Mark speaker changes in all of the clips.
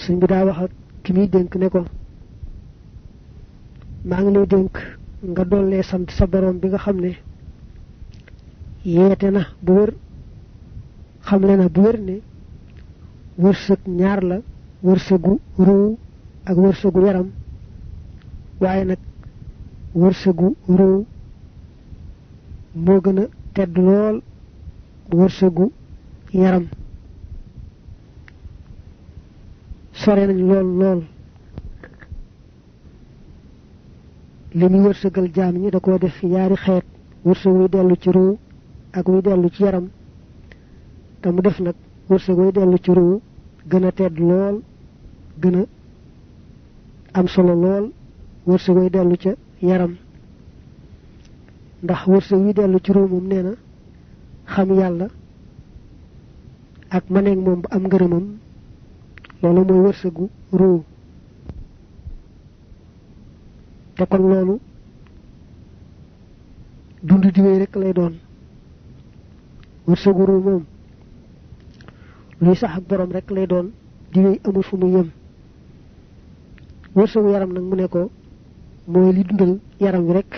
Speaker 1: suñ bi daa wax ak ki muy dénk ne ko maa ngi lay dénk nga dollee sant sa borom bi nga xam ne yeete na bu wér xamle na bu wér ne wërsëg ñaar la wërsëgu ruu ak wërsëgu yaram waaye nag wërsëgu ruu moo gën a tedd lool wërsëgu yaram sore nañ lool lool li muy wërsëgal jaam ñi da koo def yaari xeet wërsëg wuy dellu ci ruu ak wuy dellu ci yaram te mu def nag wërsëg wuy dellu ci ruu gën a tedd lool gën a am solo lool wërsëg wuy dellu ca yaram ndax wërsëg wuy dellu ci ruu moom nee na xam yàlla ak maneeg moom bu am ngërëmam loolu mooy wërsëgu ruu te kon loolu dund di wéy rek lay doon wërsëgu ruu moom luy sax ak borom rek lay doon di wéy amul fu muy yëm wërsëgu yaram nag mu ne ko mooy li dundal yaram wi rek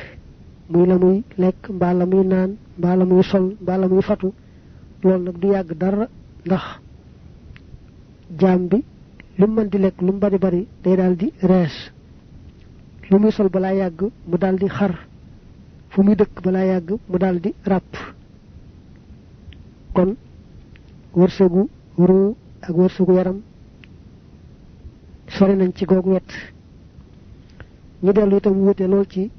Speaker 1: muy la muy lekk mbaa la muy naan mbaa la muy sol mbaa la muy fatu loolu nag du yàgg dara ndax jaam bi lu mu mën di lekk lu mu bari bari day daal di rees lu muy sol balaa yàgg mu daal di xar fu muy dëkk balaa yàgg mu daal di ràpp kon wërsëgu ruu ak wërsëgu yaram sori nañ ci googu wet ñu dellu itam wute lool ci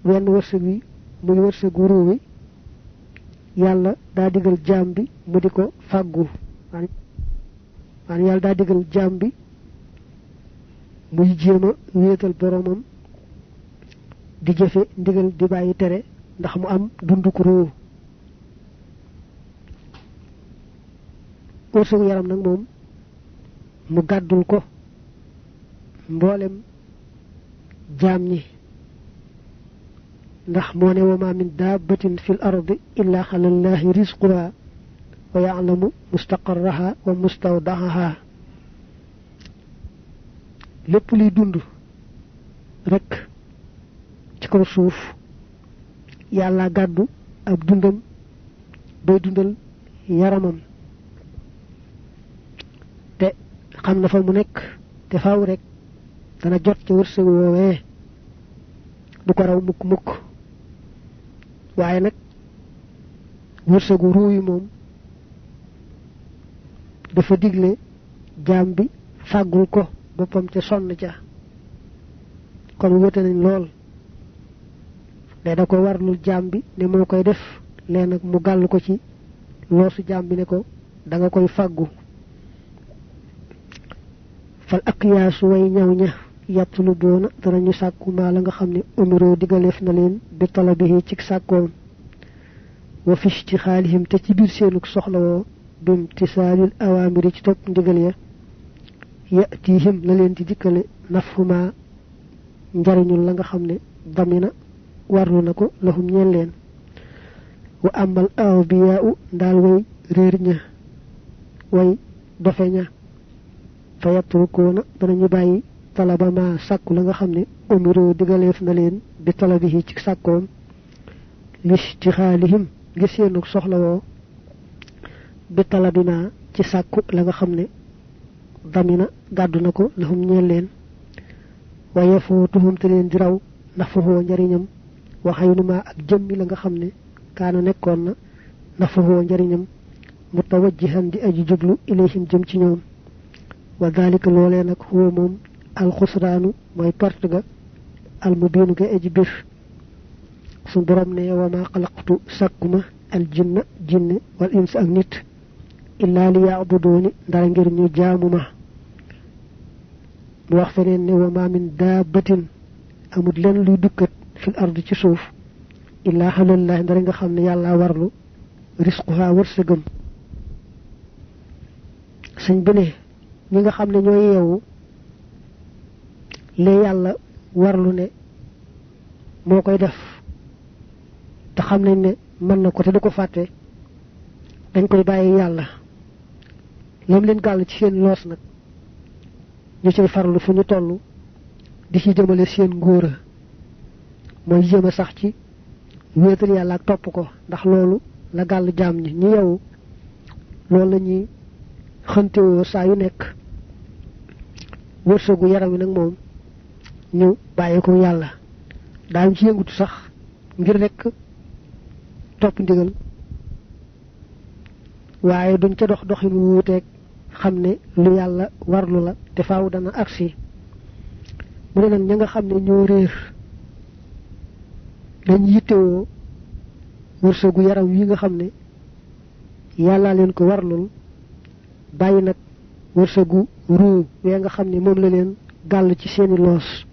Speaker 1: wenn wërsëg wi muy wërsëgu ruu wi yàlla daa digal jaam bi mu di ko fàggu maanaam yàlla daa digal jaam bi muy jéem a wéetal boromam di jëfe ndigal di bàyyi tere ndax mu am dunduk ruu wërsëgu yaram nag moom mu gàddul ko mboolem jaam ñi ndax moo ne wa ma min dabbatin fil ardi illa ala llahi rizquha wa ya'lamu mustaqarraha wa mustawda'aha lépp luy dund rek ci kaw suuf yàlla gàddu ab dundam bay dundal yaramam te xam na fa mu nekk te faaw rek dana jot ci wërsëg woowee du ko raw mukk mukk waaye nag wërsëgu ruu yi moom dafa digle jaam bi fàggul ko boppam ca sonn ca kon wute nañ lool ne da ko warlul jaam bi ne moo koy def lee nag mu gàll ko ci loosu jaam bi ne ko da nga koy fàggu fal ak yaasu way ñaw ña yàttulu boona danañu sàkku maa la nga xam ne umiroo digaleef na leen bi talabihi ci sàkkoom wa fish ci xaalihim te ci biir seenuk soxla woo bim tisaalil awaamiri ci topp ndigal ya yatihim la leen di dikkale nafhuma njariñul la nga xam ne damina warlu na ko lahum ñeel leen wa amal awbiyaau ndaal way réer ña way dofe ña fa yatrukoona danañu bàyyi talaba ma sàkku la nga xam ne umiroo digaleef na leen bi talabihi ci sàkkoom listixaalihim ngir seenuk soxla woo bi talabina ci sàkku la nga xam ne damina gàddu na ko lahum ñeel leen waaye footuhum te leen di raw nafuhoo njariñam waxaynuma ak jëmmi la nga xam ne kaana nekkoon na nafuhoo njariñam mutawajjihan di aji jublu ilayhim jëm ci ñoom wa dalika loolee nag huwa moom alxusraanu mooy perte ga almubiinu ga aji bir su borom ne wa ma xalaqtu sàkkuma aljinna jinne wal ins ak nit illaa li yaabudooni ndara ngir ñu jaamu ma mu wax feneen ne wa ma min daabatin amut len luy dukkat fil ardi ci suuf illaa xalallahi ndara nga xam ne yàlla warlu risquha wërsëgam sëñ bi ne ñi nga xam ne ñooy yeewu le yàlla warlu ne moo koy def te xam nañ ne mën na ko te du ko fàtte dañ koy bàyyi yàlla lam leen gàll ci seen loos nag ñu cay farlu fu ñu toll di ci jëmale seen ngóora mooy jëma sax ci wéetal yàlla ak topp ko ndax loolu la gàll jaam ñi ñu yow loolu la ñuy xëntewoo saa yu nekk wërsëgu yaram wi nag moom ñu bàyyi ko yàlla daañu ci yëngutu sax ngir rekk topp ndigal waaye duñ ca dox doxin wuuteeg xam ne lu yàlla warlu la te faaw dana agsi mu ne nag ña nga xam ne ñoo réer dañ yittewoo wërsëgu yaram yi nga xam ne yàllaa leen ko warlul bàyyi nag wërsëgu ruu wee nga xam ne moom la leen gàll ci seeni loos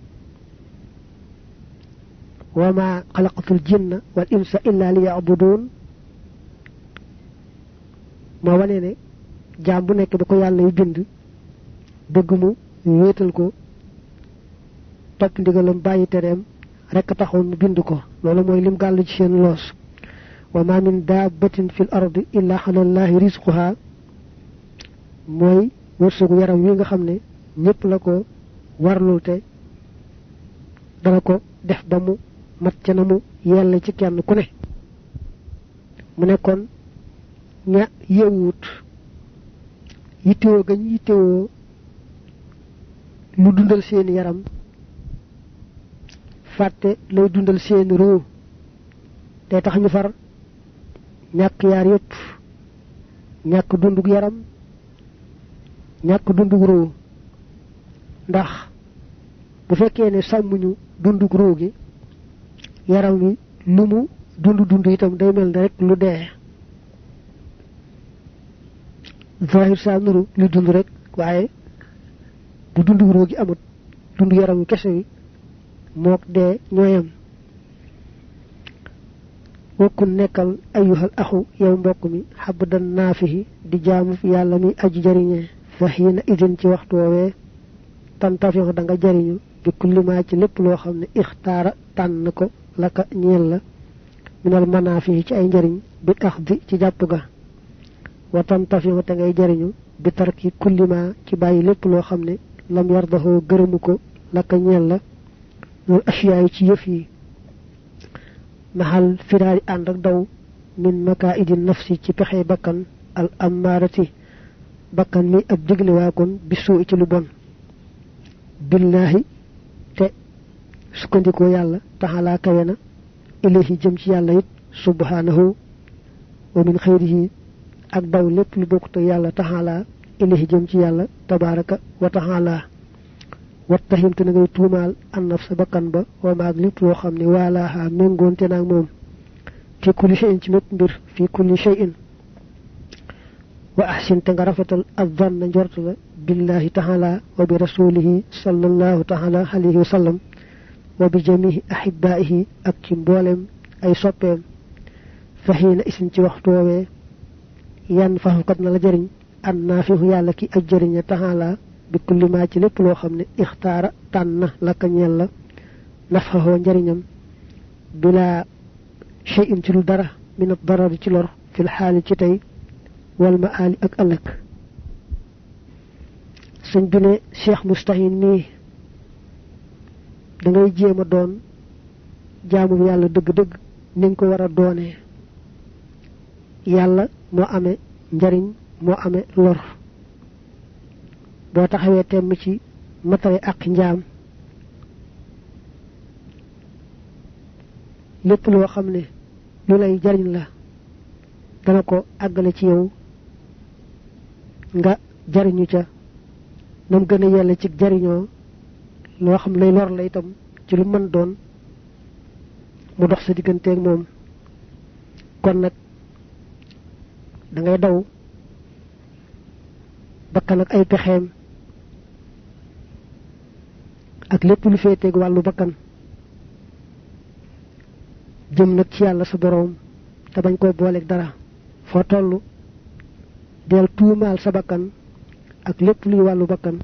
Speaker 1: wa ma xalaqatul jinna wal insa illa liya'budun ma wane ne jaam bu nekk ba ko yàlla yu bind bëgg mu wéetal ko topp ndigalam bàyyi tereem rekk taxoon mu bind ko loolu mooy lim gàll ci seen loos wa ma min dabbatin fil ardi illa ala allahi rizquha mooy wërsëgu yaram wi nga xam ne ñépp la ko warlul te dana ko def ba mu mat ca na mu yella ci kenn ku ne mu nekkoon ña yewut yittewoo gañ yittewoo lu dundal seen yaram fàtte lay dundal seen ruu te tax ñu far ñàkk yaar yépp ñàkk dundug yaram ñàkk dundug ruu ndax bu fekkee ne sàmmuñu dundug ruu gi yaram wi lu mu dund itam day mel ne rek lu dee zahir sa nuru lu dund rek waaye bu dundug ruu gi amut dund yaram wi kese wi mook dee ñooyam wokkun nekkal ayyuhal axu yow mbokk mi xabdan naafihi di jaamu yàlla mi aji jariñee fa xiina idin ci waxtu woowee tantafihu da nga jariñu bi kulli maa ci lépp loo xam ne ixtaara tànn ko laka ñeel la minal manaafihi ci ay njariñ bi axdi ci jàpp ga wa tantafihu te ngay jariñu bi tarki kulli maa ci bàyyi lépp loo xam ne lam yardaxoo gërëmu ko laka ñeel la loolu asiyaay ci yëf yi maxal firaari ànd ak daw min makaidi nafsi ci pexe bakkan al ammarati bakkan mi ab digle kon bisu ci lu bon billahi te sukkandikoo yàlla taxalaa kawe na ilayhi jëm ci yàlla it subhanahu wa min xayrihi ak daw lépp lu bokkut ak yàlla taxalaa ilayhi jëm ci yàlla tabaraka wa taxalaa wattahimte na ngay tuumaal an nafsa bakkan ba wa maag lépp loo xam ne waalaaha méngoonte naag moom fi kulli shay'in ci mépp mbir fi kulli shay'in wa ahsin te nga rafetal azzanna njort la billahi taala wa bi rasulihi sallallahu taala alayhi wa sallam wa bi jamihi ahibbaihi ak ci mboolem ay soppeem faxiina isin ci waxtu woowee yan faxukat na la jëriñ an naafihu yàlla ki aj jëriña taala bi kulli maa ci lépp loo xam ne ixtaara tànn na laka ñeel la nafaxoo njëriñam bila shay'in ci lu dara min ad darari ci lor fil xaali ci tey wal ma aali ak ëllëg sëñ bi ne cheikh mustahin mii da ngay jéem a doon jaamu yàlla dëgg-dëgg ni nga ko war a doonee yàlla moo amee njariñ moo amee lor boo taxawee temm ci matale ak njaam lépp loo xam ne lu lay jariñ la dana ko àggale ci yow nga jariñu ca nam gën a yella ci jariñoo loo xam lay lor la itam ci lu mën doon mu dox sa digganteeg moom kon nag da ngay daw bakkan ak ay pexeem ak lépp lu féeteeg wàllu bakkan jëm nag ci yàlla sa boroom te bañ koo booleeg dara foo toll del tuumaal sa bakkan ak lépp luy wàllu bakkan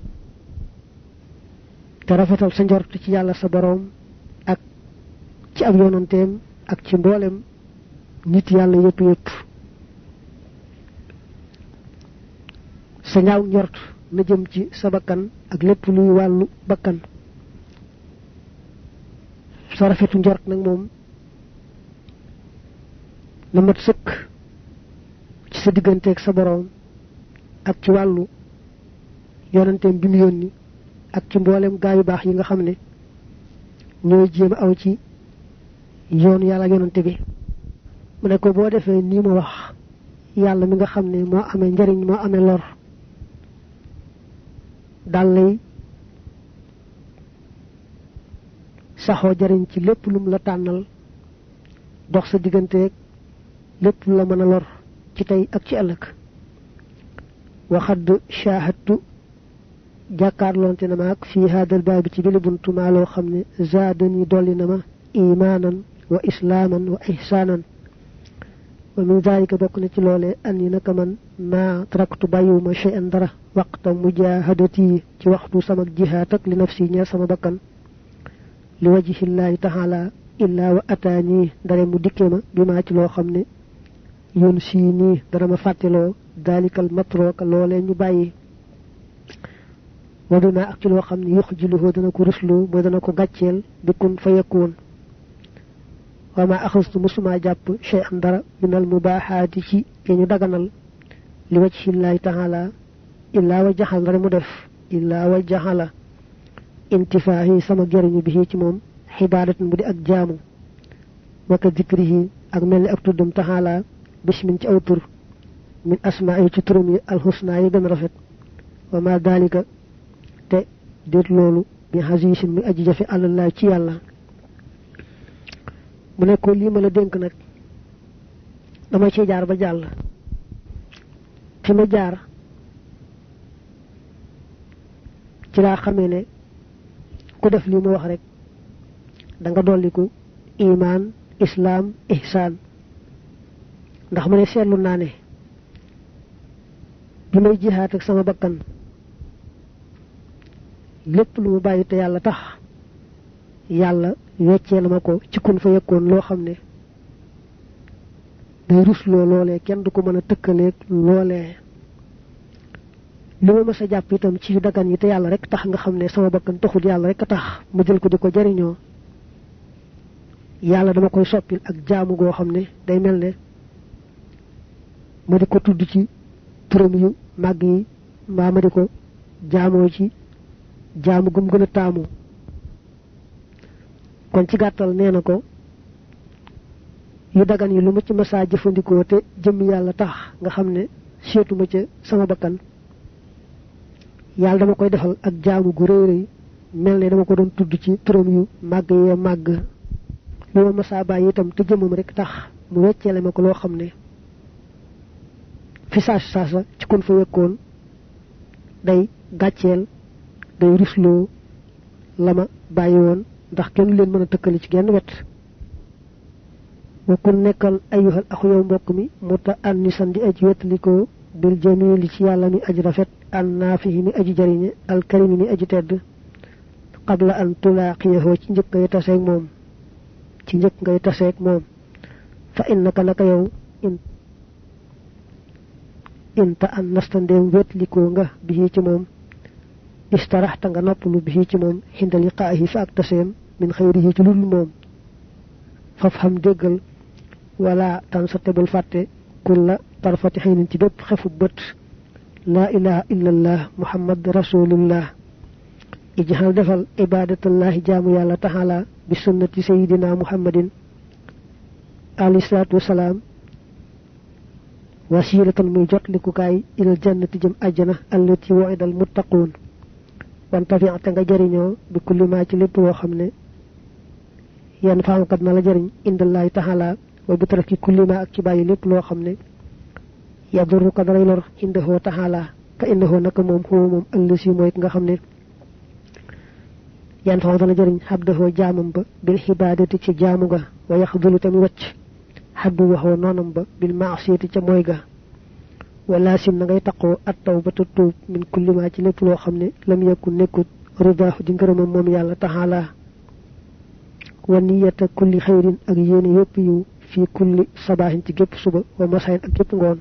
Speaker 1: te rafetal sa njort ci yàlla sa boroom ak ci ab yonanteem ak ci mboolem nit yàlla yépp yépp sa ñaaw njort na jëm ci sa bakkan ak lépp luy wàllu bakkan sa rafetu njort nag moom na mat sëkk ci sa digganteeg sa boroom ak ci wàllu yonanteem bi mu yónni ak ci mboolem gaa yu baax yi nga xam ne ñooy jéem aw ci yoon yàlla yonante bi mu ne ko boo defee nii ma wax yàlla mi nga xam ne moo amee njariñ moo amee lor dal lay saxoo jariñ ci lépp lum la tànnal dox sa digganteeg lépp la mën a lor ci tey ak ci ëllëg waxad shahadtu jàkkaarloonte na ma ak fii haadal baabi ci bili buntu maa loo xam ne zaadani dolli na ma imaanan wa islaaman wa ihsaanan wa min zaalika bokk na ci loolee an yi naka man maa taraktu bàyyiwuma shay'an dara waqta mujaahadati ci waxtu sama jihaat ak li nafsi ñeel sama bakkan li wajhillaahi taala illaa wa ataani ndare mu dikkee ma bi maa ci loo xam ne yoon sii nii dara ma fàtteloo daalikal matrooka loolee ñu bàyyi wa bima ak ci loo xam ne yuxjiluhu dana ko ruslu mooy dana ko gàcceel bi kun fa yakkoon wa ma axastu musuma jàpp shay'an dara minal mubaaxaati ci ñu daganal li wajhillaahi taala illaa wa jaxal ndare mu def illaa wa jaxala intifaahi sama jëriñu bi ci moom xibaadatan bu di ak jaamu waka dikrihi ak mel ni ak tuddum taxaala bismin ci aw tur min asmaa'i ci turam yi alxusnaa yi gën rafet wa ma dalika te déet loolu bi xasiisin muy aji jafe àllallah ci yàlla mu ne ko lii ma la dénk nag dama ci jaar ba jàll fi ma jaar ci laa xamee ne ku def lii mu wax rek da nga dolliku iman islam ihsan ndax ma ne seetlu naa ne bi may jihaat ak sama bakkan lépp lu mu bàyyi te yàlla tax yàlla weccee na ma ko ci kun fa yekkoon loo xam ne day rusloo loolee kenn du ko mën a tëkkaleeg loolee li ma mës a jàpp itam ci dagan yi te yàlla rek tax nga xam ne sama bakkan taxul yàlla rek a tax ma jël ko di ko jariñoo yàlla dama koy soppil ak jaamu goo xam ne day mel ne ma di ko tudd ci turam yu màgg yi mbaa ma di ko jaamoo ci jaamu gum gën a taamu kon ci gàttal nee na ko yu dagan yi lu ma ci mësaa jëfandikoo te jëm yàlla tax nga xam ne seetuma ca sama bakkan yàlla dama koy defal ak jaamu gu rëy rëy mel ne dama ko doon tudd ci turam yu màgg yee màgg lu ma mësaa bàyyi itam te jëmam rek tax mu wecceele ma ko loo xam ne fi saasa ci kun fa wekkoon day gàcceel day rusloo la ma bàyyi woon ndax kenn leen mën a tëkkali ci genn wet wa kun nekkal ayyuhal axu yow mbokk mi muta annisan di aji wettalikoo bil jamili ci yàlla mi aji rafet an naafihi mi aji jariñe al karimi mi aji tedd qabla an tulaaqiyahu ci njëkk ngay taseeg moom ci njëkk ngay taseeg moom fa innaka naka yow inta an nastandeem wetlikoo nga bi ci moom istaraxta nga noppalu bi ci moom xinda liqaahi fa ak taseem min xayrihi ci ludul moom faf xam déggal wala tan sa tebul fàtte kulla tarfati xëynin ci bépp xefu bët laa ilaha illallah muhammad rasulullah ijxal defal ibadatallahi jaamu yàlla taxala bi sunnati sayidina muhammadin alayhi salaatu wasalaam wasilatan muy jotlikukaay ilal jannati jëm àjjana allati wa'idal muttaquun wantafi'te nga jëriñoo bi kulli maa ci lépp loo xam ne yenn faamkat na la jëriñ indallahi taxala wa bi taraki kulli maa ak ci bàyyi lépp loo xam ne yadurru ka daray lor indahu taxala fa indahu naka moom huwa moom allasi mooy nga xam ne yan faam dana jëriñ xabdahu jaamam ba bil xibaadati ci jaamu ga wa yaxdulu tamit wacc xaddu waxoo noonam ba bil maasiyati ca mooy ga wala sim na ngay taqoo at tawbatu tuub min kulli ma ci lépp loo xam ne lam yakun nekkut ridaahu di ngërëmam moom yàlla taxaala wa niyata kulli xayrin ak yéene yépp yu fi kulli sabaahin ci gépp suba wa masayin ak gépp ngoon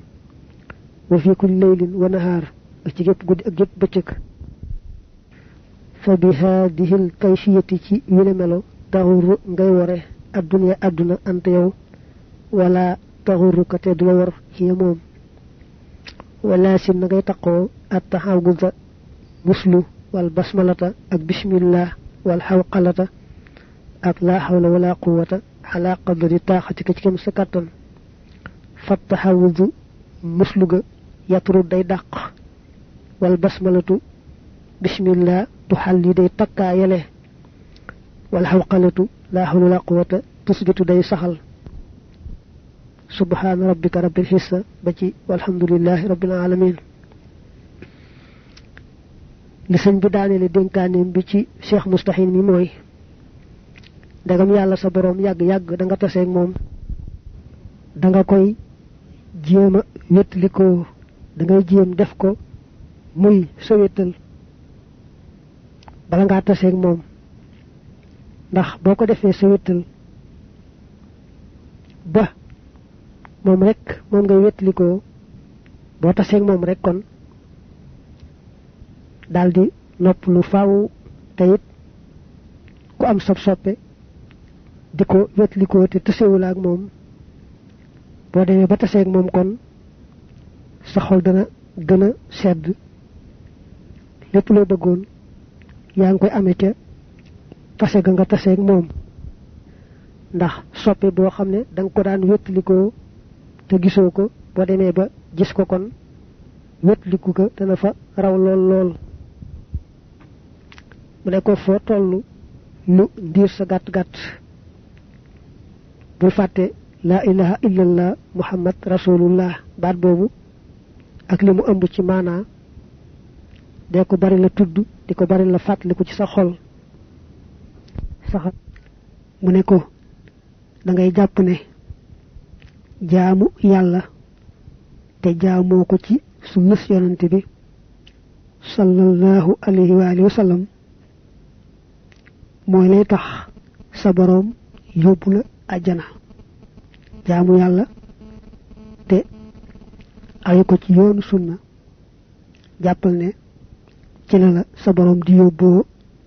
Speaker 1: wa fi kulli laylin wa nahaar ak ci gépp guddi ak gépp bëccëg fa bi haadihi l kayfiyati ci wile melo taxurru ngay wore addunya adduna ante yow wala taxurru ka te du la war hiya moom wala sim na ngay taqoo at taxawuda muslu wal basmalata ak bismillah wal xawqalata ak la hawla wala quwwata ala qadri taaxatika ci kem sa kàttan fa taxawudu muslu ga yatru day dàq wal basmalatu bismillah tuxalli day takkaa yele wal xawqalatu la hawla wala quwwata tusbitu day saxal subhana rabbika rabbil hissa ba ci walhamdulillahi rabbil alamin li sëñ bi daanele dénkaaneem bi ci cheikh mustahin mi mooy dagam yàlla sa boroom yàgg-yàgg da nga taseeg moom da nga koy jéema wétlikoo da ngay jéem def ko muy sa wéttal bala ngaa taseeg moom ndax boo ko defee sa wéttal ba moom rek moom ngay wétlikoo boo taseeg moom rek kon daldi nopp lu faaw tayit ku am sab soppe di ko wétlikoo te tasewul ak moom boo demee ba taseeg moom kon sa xol dana gën a sedd lépp loo bëggoon yaa ngi koy amee ca tase ga nga taseeg moom ndax soppe boo xam ne da nga ko daan wétlikoo te gisoo ko boo demee ba gis ko kon wétliku ko dana fa raw lool lool mu ne ko foo toll lu ndiir sa gàtt-gàtt bul fàtte la ilaha illallah muhammad rasulullah baat boobu ak li mu ëmb ci maanaa dee ko bari la tudd di ko bari la fàttaliku ci sa xol sax mu ne ko da ngay jàpp ne jaamu yàlla te jaamoo ko ci sunnas yonante bi sallallahu alayhi wa alihi wa sallam mooy lay tax sa boroom yóbbu la àjjana jaamu yàlla te ayu ko ci yoonu sunna jàppal ne ci la sa boroom di yóbboo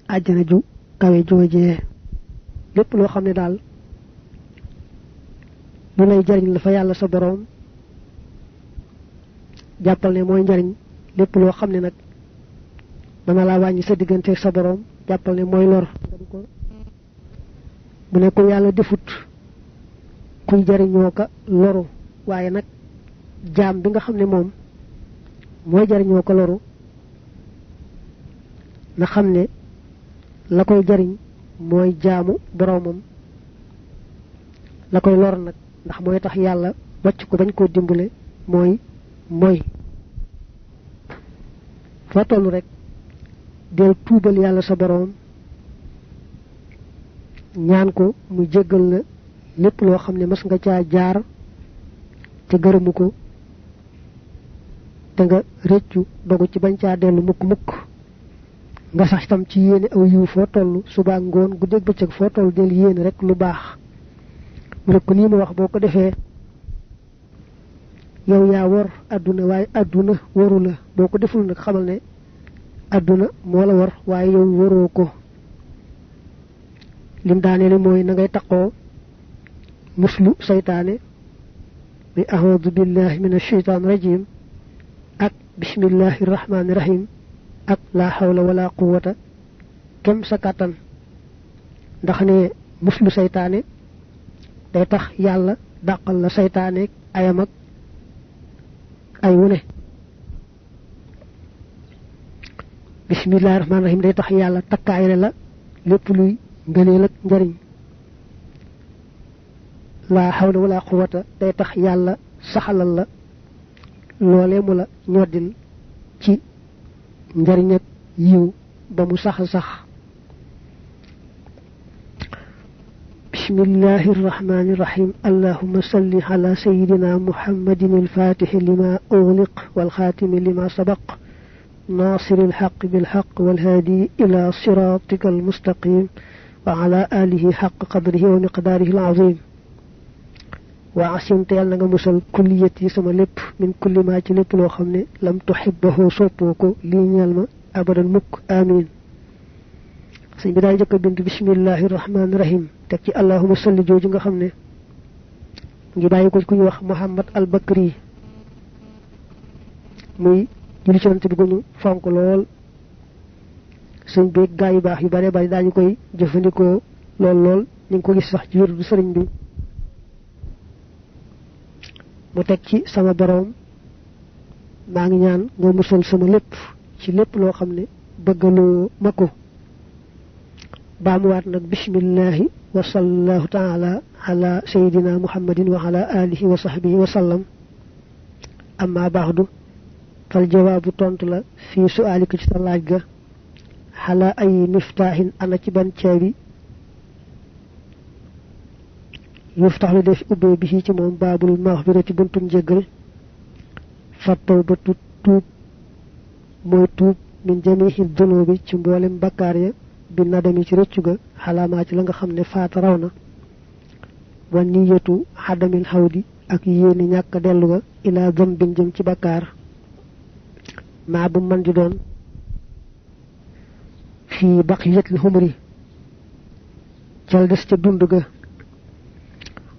Speaker 1: àjjana ju kawe joojee lépp loo xam ne daal lu lay jariñ la fa yàlla sa boroom jàppal ne mooy njariñ lépp loo xam ne nag dana laa wàññi sa diggante sa boroom jàppal ne mooy lor mu ne ko yàlla defut kuy jariñoo ka loru waaye nag jaam bi nga xam ne moom mooy jariñoo ko loru na xam ne la koy jariñ mooy jaamu boroomam la koy lor nag ndax mooy tax yàlla wàcc ko bañ koo dimbale mooy foo tollu rek del tuubal yàlla sa boroom ñaan ko mu jéggal la lépp loo xam ne mas nga caa jaar te gërëmu ko te nga rëccu dogu ci bañ caa dellu mukk nga sax itam ci yéene aw yiw foo toll suba ngoon guddeeg bëccëg foo toll del yéene rek lu baax mu ne ko nii ma wax boo ko defee yow yaa war àdduna waaye àdduna waru la boo ko deful nag xamal ne àdduna moo la war waaye yow waroo ko lim daaneel mooy na ngay taqoo muslu saytaane bi a'udhu billahi minash shaitanir rajim ak bismillahir rahmanir rahim ak la hawla wala quwwata kem sa kàttan ndax ne muslu saytaane day tax yàlla dàqal la saytaane ayam ak ay wune bismillahir rahmanir rahim day tax yàlla takkaayale la lépp luy ngëneel ak njariñ la hawla wala quwwata day tax yàlla saxalal la loolee mu la ñoddil ci njariñ ak yiw ba mu sax بسم الله الرحمن الرحيم اللهم صل على سيدنا محمد الفاتح لما أغلق والخاتم لما سبق ناصر الحق بالحق والهادي إلى صراطك المستقيم وعلى آله حق قدره ومقداره العظيم وعسيم تيال نغا مسل كليتي سما لب من كل ما ci lepp lo xamne lam tuhibbu soppoko li ñal ma abadan mukk amin sëñ bi daay jëkk bind bismillahir rahmanir rahim tek ci allahumma salli joju nga xamne ngi bayyi ko ku ñu wax muhammad al bakri muy julli ci nante bi ko ñu fonk lool sëñ bi gaay baax yu bare bari dañu koy jëfandikoo lool ñu ko gis sax ci wirdu sëriñ bi mu tek ci sama borom ma ngi ñaan nga musal sama lepp ci lepp lo xamne bëggalu mako baamu wat nak bismillah wa sallallahu ta'ala ala sayidina muhammadin wa ala alihi wa sahbihi wa sallam amma ba'du fal jawabu tontu la fi su'alika ci laaj ga hala ay miftahin ana ci ban ciabi yuftahu def ubbe bi ci mom babul maghfirati buntum jegal fa tawbatu tub moy tub min jami'i dhunubi ci mbolem bakkar ya bi nadami ci reccu ga halama ci la nga xamne faata rawna wa niyatu hadamil hawdi ak yene ñaka delu ga ila dambin jëm ci bakkar ma bu man di doon fi baqiyatul humri jal des ci dundu ga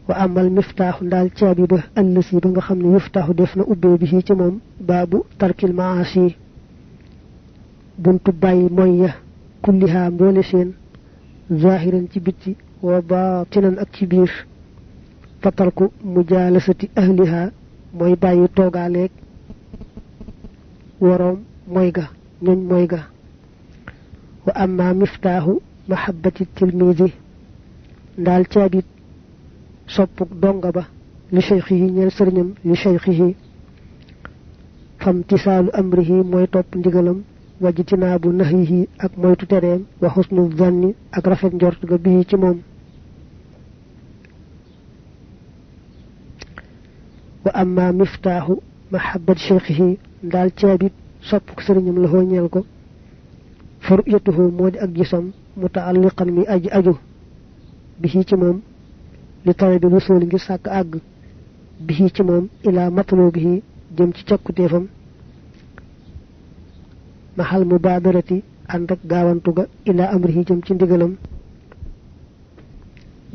Speaker 1: wa amal miftah dal ciabi ba annasi ba nga xamne miftah def na ubbe bi ci mom babu tarkil maasi buntu bayyi moy ya kulliha mbolé seen zahiran ci bitti wa batinan ak ci biir fatarku mujalasati ahliha moy bayyi togalek worom moy ga ñoñ moy ga wa amma miftahu mahabbati tilmizi dal ciabi soppuk donga ba li shaykhihi ñel sëriñam li shaykhihi fam tisalu amrihi moy top ndigalam wajitinabu nahyihi ak moytu tereem wa husnu dhanni ak rafet njort ga bi ci mom wa amma miftahu mahabbat shaykhihi dal ciabi soppuk sëriñam la ho ñel ko furiyatuhu modi ak gisam mutaalliqan mi aju bi ci mom li tawé bi rasul ngir sak ag bi ci mom ila matlubihi jëm ci ciakutefam mahal mubadarati andak gawantu ga ila amrihi jëm ci ndigalam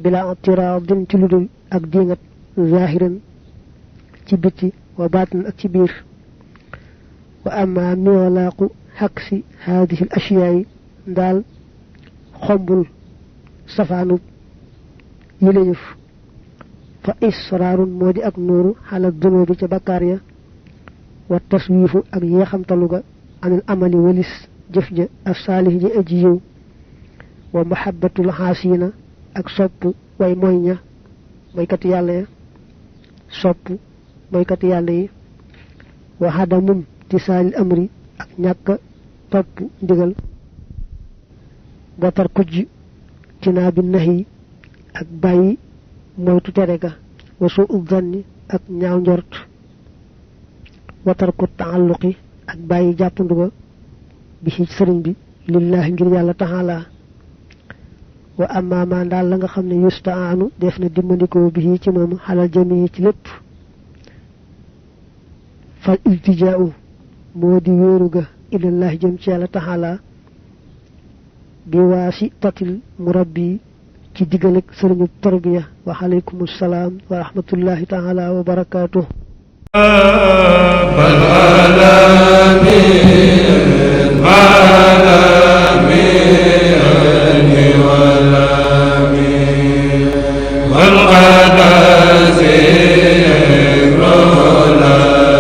Speaker 1: bila atiradin ci ludul ak dingat zahiran ci biti wa batin ak ci bir wa amma miwlaqu haksi hadhihi al-ashya'i dal xombul safanu yileyuf fa israrun modi ak nuru hala dunubi ci bakar ya wa taswifu ak yeexam taluga anil amali walis jëf ja as-salih ji ajiyu wa mahabbatul hasina ak sopp way moyña moy kat yalla ya sopp moy kat yalla yi wa hadamun tisal amri ak ñak top ndigal batar kujj tina bin nahi ak bayyi moytu tere ga wa su'u dhanni ak ñaaw njort watar ko ta'alluqi ak bayyi jappandu ba bi ci serigne bi lillahi ngir yalla ta'ala wa amma ma dal la nga xamne yusta'anu def na dimbandiko bi ci mom halal jami ci lepp fa iltija'u modi wëruga ilallahi jëm ci yalla ta'ala bi wasitatil murabbi ci digalek serigne tarbiya wa alaykum assalam wa rahmatullahi ta'ala wa barakatuh